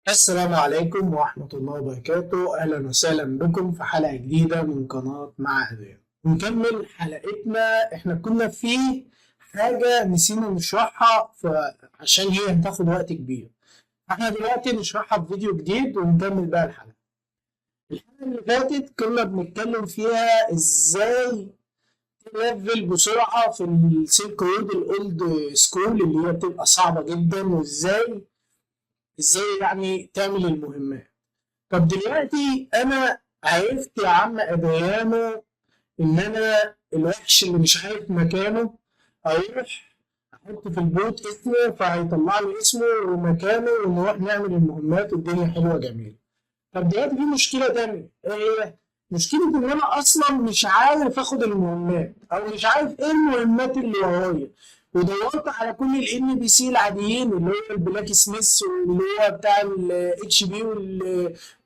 السلام عليكم ورحمة الله وبركاته. أهلا وسهلا بكم في حلقة جديدة من قناة مع أداء. نكمل حلقتنا. إحنا كنا في حاجة نسينا نشرحها عشان هي هتاخد وقت كبير. إحنا دلوقتي نشرحها في فيديو جديد ونكمل بقى الحلقة. الحلقة اللي فاتت كنا بنتكلم فيها إزاي تلفل بسرعة في السيلك رود الأولد سكول اللي هي بتبقى صعبة جدا، وإزاي يعني تعمل المهمات. طب دلوقتي انا عرفت يا عم ادريانو ان انا الوحش اللي مش عارف مكانه اروح احط في البوت اسمه فهيطلع لي اسمه ومكانه ونروح نعمل المهمات والدنيا حلوه جميله. طب دلوقتي في مشكله تانية، ايه هي؟ مشكله ان انا اصلا مش عارف اخد المهمات او مش عارف ايه المهمات اللي ورايا. ودورت على كل الام بي سي العاديين اللي هو البلاك سميث واللي هو بتاع الاتش بي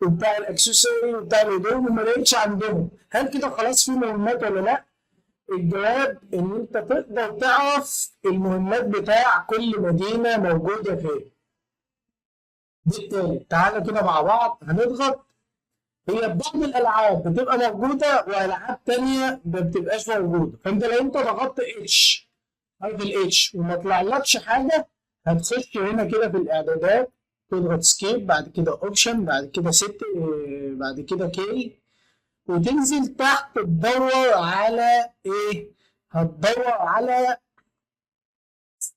وبتاع الاكسسوري وبتاع الهدوم وما لقيتش عندهم. هل كده خلاص في مهمات ولا لا؟ الجواب ان انت تقدر تعرف المهمات بتاع كل مدينه موجوده فين. بالتالي تعالى كده مع بعض هنضغط. هي بعض الالعاب بتبقى موجوده والعاب تانية ما بتبقاش موجوده، فانت لو انت ضغطت اتش حرف الاتش وما طلعلكش حاجه هتخش هنا كده في الاعدادات، تضغط سكيب، بعد كده اوبشن، بعد كده ست، بعد كده كي، وتنزل تحت تدور على ايه؟ هتدور على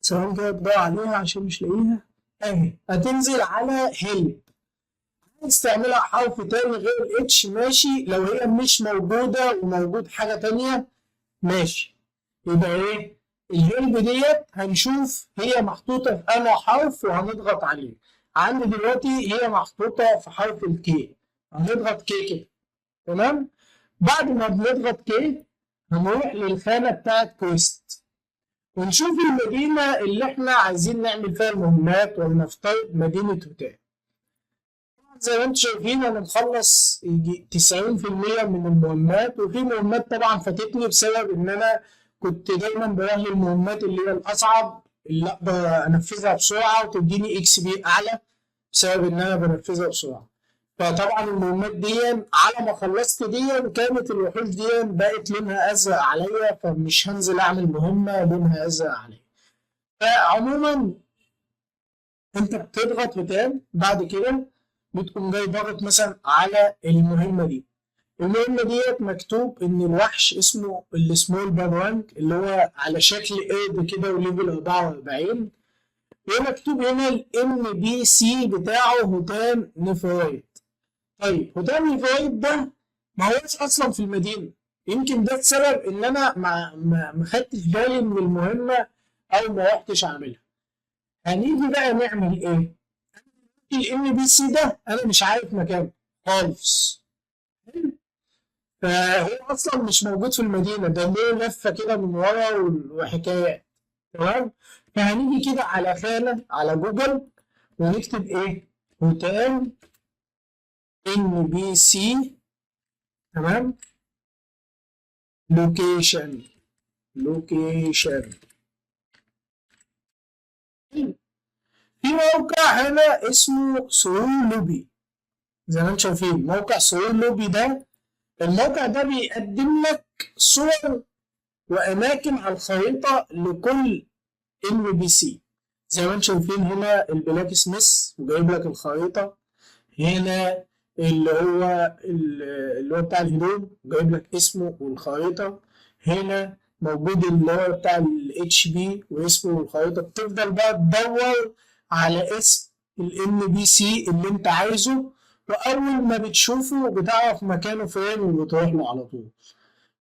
ثواني كده تدور عليها عشان مش لاقيها اهي. هتنزل على هيلب. عايز تعملها حرف تاني غير الاتش ماشي، لو هي مش موجودة وموجود حاجة تانية ماشي. يبقى ايه؟ الهيلب ديت هنشوف هي محطوطة في أنهي حرف وهنضغط عليه. عندي دلوقتي هي محطوطة في حرف الكي، هنضغط كي كده. تمام؟ بعد ما بنضغط كي هنروح للخانة بتاعت كويست ونشوف المدينة اللي احنا عايزين نعمل فيها المهمات، ولنفترض مدينة هوتال. زي ما انتم شايفين انا مخلص يجي 90% من المهمات، وفي مهمات طبعا فاتتني بسبب ان انا كنت دايما بروح للمهمات اللي هي الاصعب اللي اقدر انفذها بسرعه وتديني اكس بي اعلى بسبب ان انا بنفذها بسرعه. فطبعا المهمات دي على ما خلصت دي كانت الوحوش دي بقت لونها ازرق عليا، فمش هنزل اعمل مهمه لونها ازرق عليا. فعموما انت بتضغط وتاب، بعد كده بتقوم جاي ضاغط مثلا على المهمة دي. المهمة ديت مكتوب إن الوحش اسمه السمول باد رانك اللي هو على شكل قرد كده وليفل 44، ومكتوب هنا الام بي سي بتاعه هوتام نفرايت. طيب هوتام نفرايت ده ما هوش أصلا في المدينة، يمكن ده السبب إن أنا ما خدتش بالي من المهمة أو ما رحتش أعملها. هنيجي بقى نعمل إيه؟ الام بي سي ده انا مش عارف مكانه خالص، فهو اصلا مش موجود في المدينه، ده ليه لفه كده من ورا وحكايات. تمام. فهنيجي كده على خانه على جوجل ونكتب ايه؟ هوتال ان بي سي. تمام. لوكيشن. لوكيشن. في موقع هنا اسمه سرور لوبي. زي ما انتم شايفين موقع سرور لوبي ده، الموقع ده بيقدم لك صور وأماكن على الخريطة لكل ام بي سي. زي ما انتم شايفين هنا البلاك سميث وجايب لك الخريطة، هنا اللي هو بتاع الهدوم جايب لك اسمه والخريطة، هنا موجود اللي هو بتاع الاتش بي واسمه والخريطة. بتفضل بقى تدور على اسم الام بي سي اللي انت عايزه، واول ما بتشوفه بتعرف مكانه فين وبتروح له على طول.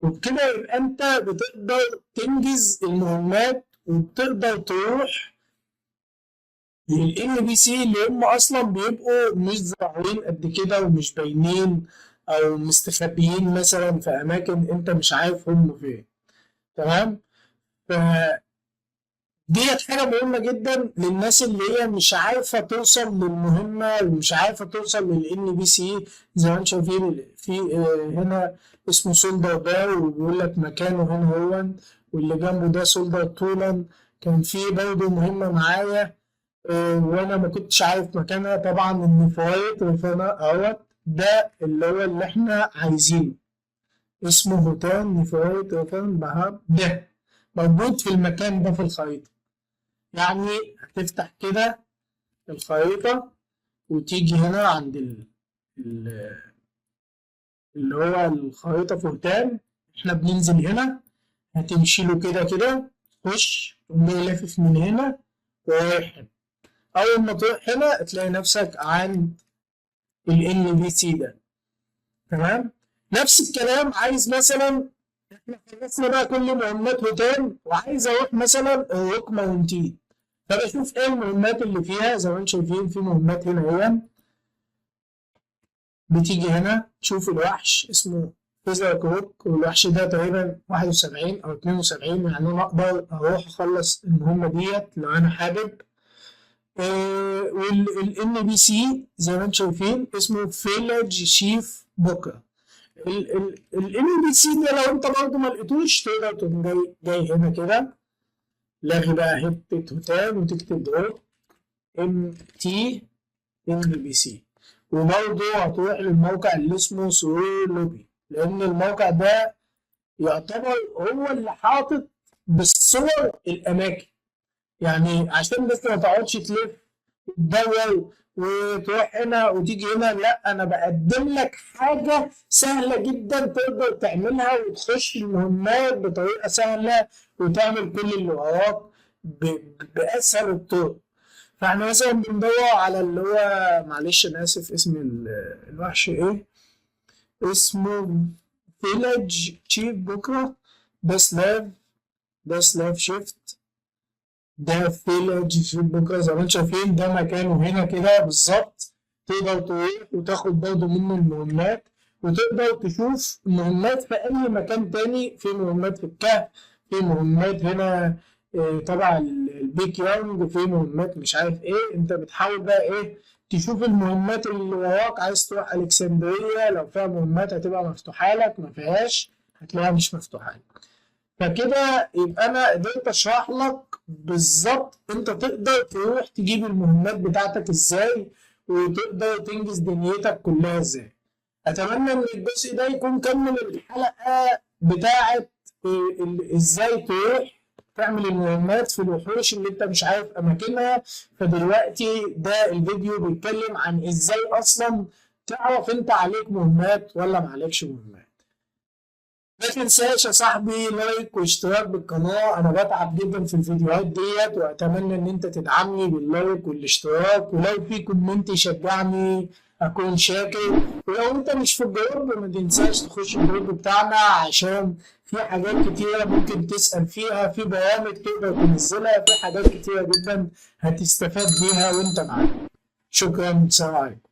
وبكده يبقى انت بتقدر تنجز المهمات وبتقدر تروح للان بي سي اللي هم اصلا بيبقوا مش ظاهرين قد كده ومش باينين او مستخبيين مثلا في اماكن انت مش عارف هم فين. تمام. فديت حاجه مهمه جدا للناس اللي هي مش عارفه توصل للمهمه ومش عارفه توصل للان بي سي. زي ما انتم شايفين في هنا اسمه سولدر بار وبيقول لك مكانه هنا هو، واللي جنبه ده سولدر تولان. كان في برضه مهمه معايا وانا ما كنتش عارف مكانها. طبعا النفايت رفنا اهوت، ده اللي هو اللي احنا عايزينه، اسمه هوتان نفايت رفان بهاب، ده موجود في المكان ده في الخريطة. يعني هتفتح كده الخريطة وتيجي هنا عند ال- اللي هو الخريطة في هوتان، احنا بننزل هنا، هتمشي له كده كده، تخش تقوم جاي لافف من هنا ورايح هنا. أول ما تروح هنا تلاقي نفسك عند ال NPC ده. تمام. نفس الكلام، عايز مثلا احنا خلصنا بقى كل مهمات هوتان وعايز اروح مثلا روك ماونتين، فبشوف ايه المهمات اللي فيها. زي ما انتم شايفين في مهمات هنا اهي، بتيجي هنا تشوف الوحش اسمه فيزر كروك، والوحش ده تقريبا 71 او 72، يعني انا اقدر اروح اخلص المهمه ديت لو انا حابب. والان بي سي زي ما انتم شايفين اسمه فيلاج شيف بوكر. الان بي سي ده لو انت برضه ما لقيتوش تقدر تقوم جاي هنا كده لاغي بقى حته هوتان وتكتب دوت ام تي ان بي سي، وبرضه هتروح للموقع اللي اسمه سرور لوبي، لان الموقع ده يعتبر هو اللي حاطط بالصور الاماكن. يعني عشان بس ما تقعدش تلف وتدور وتروح هنا وتيجي هنا، لا انا بقدم لك حاجه سهله جدا تقدر تعملها وتخش المهمات بطريقه سهله وتعمل كل اللي وراك باسهل الطرق. فاحنا مثلا بندور على اللي هو، معلش انا اسف اسم الوحش ايه، اسمه فيلاج تشيف بكره، ده سلاف، ده سلاف شيفت، ده فيلاج في بكرة زي ما انتم شايفين، ده مكانه هنا كده بالظبط. تقدر تروح وتاخد برضه منه المهمات، وتقدر تشوف مهمات في أي مكان تاني. في مهمات في الكهف، في مهمات هنا تبع البيك يونج، في مهمات مش عارف ايه. انت بتحاول بقى ايه تشوف المهمات اللي وراك. عايز تروح ألكسندرية، لو فيها مهمات هتبقى مفتوحة لك، ما فيهاش هتلاقيها مش مفتوحة لك. فكده يبقى انا قدرت اشرح لك بالظبط انت تقدر تروح تجيب المهمات بتاعتك ازاي، وتقدر تنجز دنيتك كلها ازاي. اتمنى ان الجزء ده يكون كمل الحلقة بتاعت ازاي تروح تعمل المهمات في الوحوش اللي انت مش عارف اماكنها. فدلوقتي ده الفيديو بيتكلم عن ازاي اصلا تعرف انت عليك مهمات ولا معلكش مهمات. ما تنساش يا صاحبي لايك واشتراك بالقناة، أنا بتعب جدا في الفيديوهات ديت، وأتمنى إن أنت تدعمني باللايك والاشتراك، ولو في كومنت يشجعني أكون شاكر. ولو أنت مش في الجروب ما تنساش تخش الجروب بتاعنا، عشان في حاجات كتيرة ممكن تسأل فيها، في برامج تقدر تنزلها، في حاجات كتيرة جدا هتستفاد بيها وأنت معانا. شكرا، سلام عليكم.